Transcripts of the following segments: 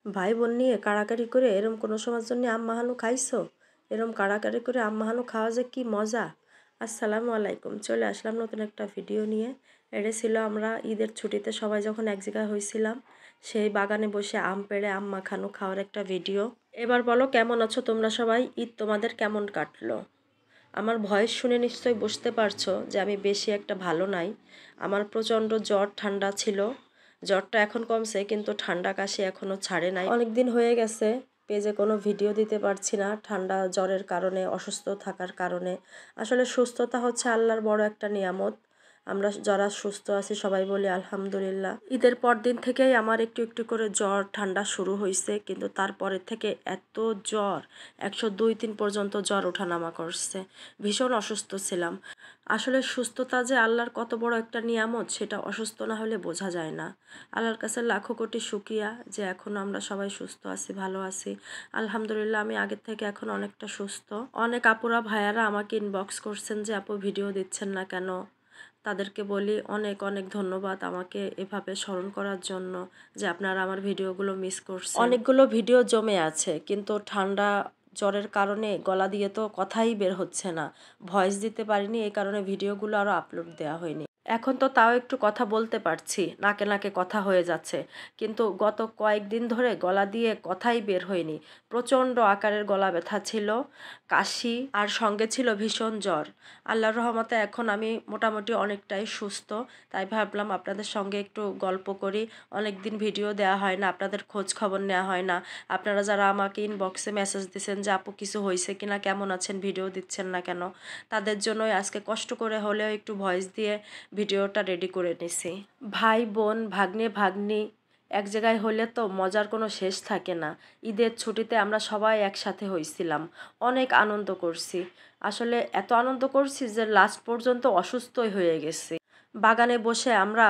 ভাই বোন নিয়ে কাড়াকাড়ি করে এরম কোনো সময়ের জন্য আম মাহানু খাইছো? এরম কাড়াকাড়ি করে আম মাহানু খাওয়া যে কি মজা। আসসালামু আলাইকুম, চলে আসলাম নতুন একটা ভিডিও নিয়ে। এটা ছিল আমরা ঈদের ছুটিতে সবাই যখন এক জায়গায় হয়েছিলাম, সেই বাগানে বসে আম পেড়ে আম মাখানো খাওয়ার একটা ভিডিও। এবার বলো কেমন আছো তোমরা সবাই? ঈদ তোমাদের কেমন কাটলো? আমার ভয়েস শুনে নিশ্চয়ই বুঝতে পারছো যে আমি বেশি একটা ভালো নাই। আমার প্রচণ্ড জ্বর ঠান্ডা ছিল। জ্বরটা এখন কমছে, কিন্তু ঠান্ডা কাশি এখনও ছাড়ে নাই। অনেক দিন হয়ে গেছে পেজে কোনো ভিডিও দিতে পারছি না, ঠান্ডা জ্বরের কারণে, অসুস্থ থাকার কারণে। আসলে সুস্থতা হচ্ছে আল্লাহর বড় একটা নিয়ামত। আমরা যারা সুস্থ আছি সবাই বলি আলহামদুলিল্লাহ। ঈদের পর দিন থেকেই আমার একটু একটু করে জ্বর ঠান্ডা শুরু হয়েছে, কিন্তু তারপরে থেকে এত জ্বর, 102-3 পর্যন্ত জ্বর ওঠানামা করছে। ভীষণ অসুস্থ ছিলাম। আসলে সুস্থতা যে আল্লাহর কত বড় একটা নিয়ামত, সেটা অসুস্থ না হলে বোঝা যায় না। আল্লাহর কাছে লাখো কোটি শুকরিয়া যে এখনও আমরা সবাই সুস্থ আছি, ভালো আছি। আলহামদুলিল্লাহ, আমি আগের থেকে এখন অনেকটা সুস্থ। অনেক আপুরা ভাইয়ারা আমাকে ইনবক্স করছেন যে আপু ভিডিও দিচ্ছেন না কেন। তাদেরকে বলি অনেক অনেক ধন্যবাদ আমাকে এভাবে স্মরণ করার জন্য, যে আপনারা আমার ভিডিওগুলো মিস করছেন। অনেকগুলো ভিডিও জমে আছে, কিন্তু ঠান্ডা জ্বরের কারণে গলা দিয়ে তো কথাই বের হচ্ছে না, ভয়েস দিতে পারিনি, এই কারণে ভিডিওগুলো আরও আপলোড দেওয়া হয়নি। এখন তো তাও একটু কথা বলতে পারছি, নাকে নাকে কথা হয়ে যাচ্ছে, কিন্তু গত কয়েকদিন ধরে গলা দিয়ে কথাই বের হয়নি। প্রচণ্ড আকারের গলা ব্যথা ছিল, কাশি, আর সঙ্গে ছিল ভীষণ জ্বর। আল্লাহর রহমতে এখন আমি মোটামুটি অনেকটাই সুস্থ। তাই ভাবলাম আপনাদের সঙ্গে একটু গল্প করি। অনেক দিন ভিডিও দেওয়া হয় না, আপনাদের খোঁজ খবর নেওয়া হয় না। আপনারা যারা আমাকে ইনবক্সে মেসেজ দিচ্ছেন যে আপু কিছু হয়েছে কিনা, কেমন আছেন, ভিডিও দিচ্ছেন না কেন, তাদের জন্যই আজকে কষ্ট করে হলেও একটু ভয়েস দিয়ে ভিডিওটা রেডি করে নিছি। ভাই বোন, ভাগ্নে ভাগ্নি এক জায়গায় হলে তো মজার কোনো শেষ থাকে না। ঈদের ছুটিতে আমরা সবাই একসাথে হয়েছিলাম, অনেক আনন্দ করছি। আসলে এত আনন্দ করছি যে লাস্ট পর্যন্ত অসুস্থই হয়ে গেছি। বাগানে বসে আমরা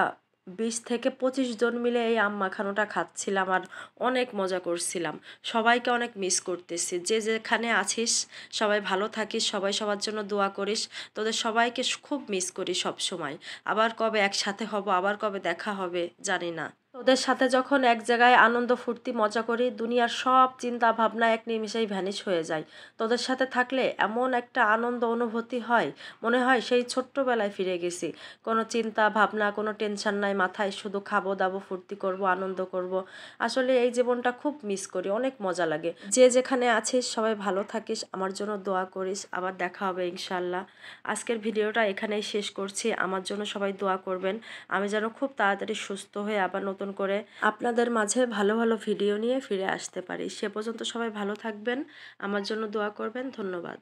20 থেকে 25 জন মিলে এই আম মাখানোটা খাচ্ছিলাম আর অনেক মজা করছিলাম। সবাইকে অনেক মিস করতেছি। যে যেখানে আছিস সবাই ভালো থাকিস, সবাই সবার জন্য দোয়া করিস। তোদের সবাইকে খুব মিস করি সব সময়। আবার কবে একসাথে হব, আবার কবে দেখা হবে জানি না। তোদের সাথে যখন এক জায়গায় আনন্দ ফুর্তি মজা করি, দুনিয়ার সব চিন্তা ভাবনা এক নিমিষেই ভ্যানিশ হয়ে যায়। তোদের সাথে থাকলে এমন একটা আনন্দ অনুভূতি হয়, মনে হয় সেই ছোট্টবেলায় ফিরে গেছি। কোনো চিন্তা ভাবনা, কোনো টেনশন নাই মাথায়, শুধু খাবো দাবো, ফুর্তি করব, আনন্দ করব। আসলে এই জীবনটা খুব মিস করি, অনেক মজা লাগে। যে যেখানে আছিস সবাই ভালো থাকিস, আমার জন্য দোয়া করিস। আবার দেখা হবে ইনশাল্লাহ। আজকের ভিডিওটা এখানেই শেষ করছি। আমার জন্য সবাই দোয়া করবেন, আমি যেন খুব তাড়াতাড়ি সুস্থ হয়ে আবার নতুন করে আপনাদের মাঝে ভালো ভালো ভিডিও নিয়ে ফিরে আসতে পারি। সে পর্যন্ত সবাই ভালো থাকবেন, আমার জন্য দোয়া করবেন। ধন্যবাদ।